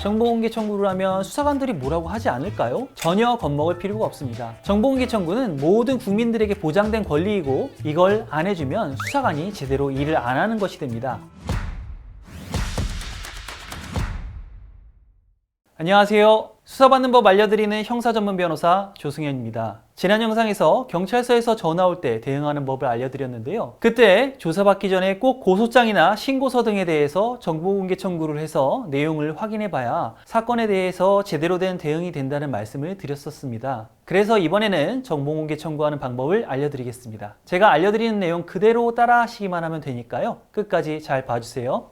정보공개 청구를 하면 수사관들이 뭐라고 하지 않을까요? 전혀 겁먹을 필요가 없습니다. 정보공개 청구는 모든 국민들에게 보장된 권리이고 이걸 안 해주면 수사관이 제대로 일을 안 하는 것이 됩니다. 안녕하세요. 수사받는 법 알려드리는 형사전문 변호사 조승현입니다. 지난 영상에서 경찰서에서 전화 올 때 대응하는 법을 알려드렸는데요. 그때 조사받기 전에 꼭 고소장이나 신고서 등에 대해서 정보공개 청구를 해서 내용을 확인해봐야 사건에 대해서 제대로 된 대응이 된다는 말씀을 드렸었습니다. 그래서 이번에는 정보공개 청구하는 방법을 알려드리겠습니다. 제가 알려드리는 내용 그대로 따라 하시기만 하면 되니까요. 끝까지 잘 봐주세요.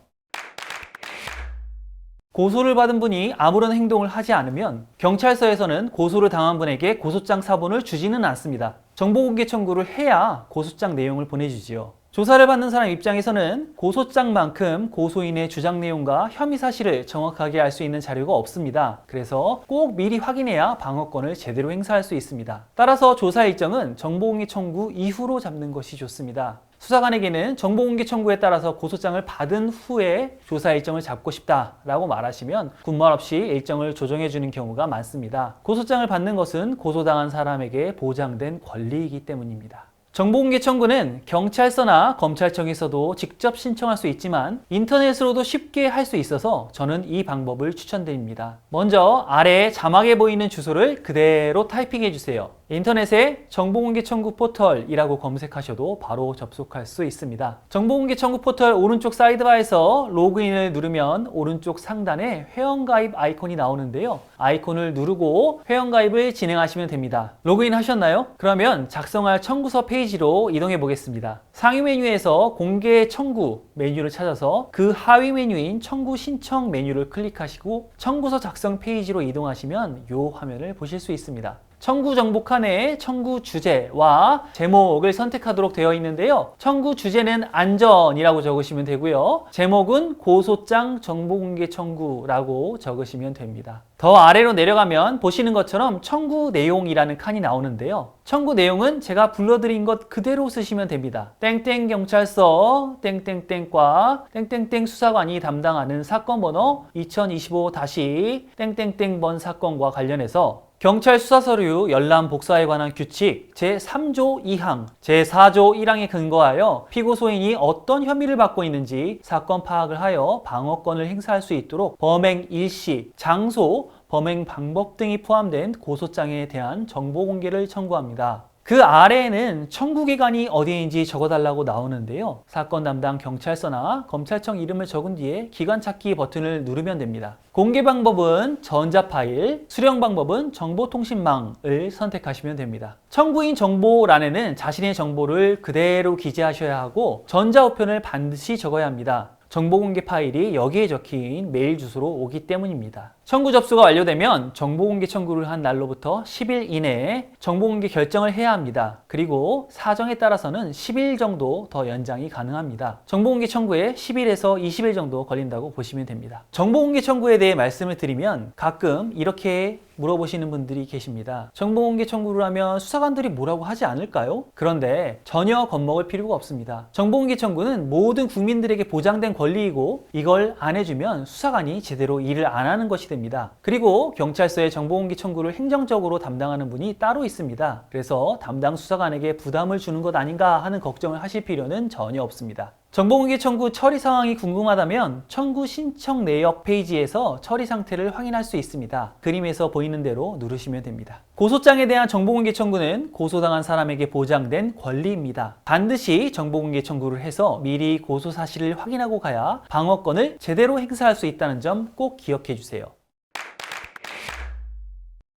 고소를 받은 분이 아무런 행동을 하지 않으면 경찰서에서는 고소를 당한 분에게 고소장 사본을 주지는 않습니다. 정보공개 청구를 해야 고소장 내용을 보내주지요. 조사를 받는 사람 입장에서는 고소장만큼 고소인의 주장 내용과 혐의 사실을 정확하게 알 수 있는 자료가 없습니다. 그래서 꼭 미리 확인해야 방어권을 제대로 행사할 수 있습니다. 따라서 조사 일정은 정보공개 청구 이후로 잡는 것이 좋습니다. 수사관에게는 정보공개 청구에 따라서 고소장을 받은 후에 조사 일정을 잡고 싶다라고 말하시면 군말 없이 일정을 조정해 주는 경우가 많습니다. 고소장을 받는 것은 고소당한 사람에게 보장된 권리이기 때문입니다. 정보공개 청구는 경찰서나 검찰청에서도 직접 신청할 수 있지만 인터넷으로도 쉽게 할 수 있어서 저는 이 방법을 추천드립니다. 먼저 아래에 자막에 보이는 주소를 그대로 타이핑해 주세요. 인터넷에 정보공개 청구 포털이라고 검색하셔도 바로 접속할 수 있습니다. 정보공개 청구 포털 오른쪽 사이드바에서 로그인을 누르면 오른쪽 상단에 회원가입 아이콘이 나오는데요. 아이콘을 누르고 회원가입을 진행하시면 됩니다. 로그인 하셨나요? 그러면 작성할 청구서 페이지로 이동해 보겠습니다. 상위 메뉴에서 공개 청구 메뉴를 찾아서 그 하위 메뉴인 청구 신청 메뉴를 클릭하시고 청구서 작성 페이지로 이동하시면 이 화면을 보실 수 있습니다. 청구 정보 칸에 청구 주제와 제목을 선택하도록 되어 있는데요. 청구 주제는 안전이라고 적으시면 되고요. 제목은 고소장 정보공개 청구라고 적으시면 됩니다. 더 아래로 내려가면 보시는 것처럼 청구 내용이라는 칸이 나오는데요. 청구 내용은 제가 불러드린 것 그대로 쓰시면 됩니다. 땡땡 경찰서 땡땡땡과 땡땡땡 수사관이 담당하는 사건 번호 2025-땡땡땡번 사건과 관련해서 경찰 수사서류 열람 복사에 관한 규칙 제3조 2항, 제4조 1항에 근거하여 피고소인이 어떤 혐의를 받고 있는지 사건 파악을 하여 방어권을 행사할 수 있도록 범행 일시, 장소, 범행 방법 등이 포함된 고소장에 대한 정보 공개를 청구합니다. 그 아래에는 청구기관이 어디인지 적어달라고 나오는데요. 사건 담당 경찰서나 검찰청 이름을 적은 뒤에 기관 찾기 버튼을 누르면 됩니다. 공개 방법은 전자파일, 수령 방법은 정보통신망을 선택하시면 됩니다. 청구인 정보란에는 자신의 정보를 그대로 기재하셔야 하고 전자우편을 반드시 적어야 합니다. 정보공개 파일이 여기에 적힌 메일 주소로 오기 때문입니다. 청구 접수가 완료되면 정보공개 청구를 한 날로부터 10일 이내에 정보공개 결정을 해야 합니다. 그리고 사정에 따라서는 10일 정도 더 연장이 가능합니다. 정보공개 청구에 10일에서 20일 정도 걸린다고 보시면 됩니다. 정보공개 청구에 대해 말씀을 드리면 가끔 이렇게 물어보시는 분들이 계십니다. 정보공개 청구를 하면 수사관들이 뭐라고 하지 않을까요? 그런데 전혀 겁먹을 필요가 없습니다. 정보공개 청구는 모든 국민들에게 보장된 권리이고 이걸 안 해주면 수사관이 제대로 일을 안 하는 것이 됩니다. 그리고 경찰서의 정보공개 청구를 행정적으로 담당하는 분이 따로 있습니다. 그래서 담당 수사관에게 부담을 주는 것 아닌가 하는 걱정을 하실 필요는 전혀 없습니다. 정보공개 청구 처리 상황이 궁금하다면 청구 신청 내역 페이지에서 처리 상태를 확인할 수 있습니다. 그림에서 보이는 대로 누르시면 됩니다. 고소장에 대한 정보공개 청구는 고소당한 사람에게 보장된 권리입니다. 반드시 정보공개 청구를 해서 미리 고소 사실을 확인하고 가야 방어권을 제대로 행사할 수 있다는 점 꼭 기억해 주세요.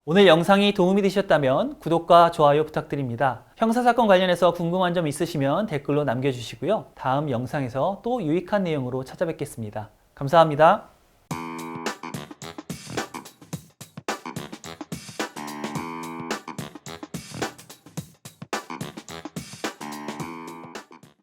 오늘 영상이 도움이 되셨다면 구독과 좋아요 부탁드립니다. 형사사건 관련해서 궁금한 점 있으시면 댓글로 남겨주시고요. 다음 영상에서 또 유익한 내용으로 찾아뵙겠습니다. 감사합니다.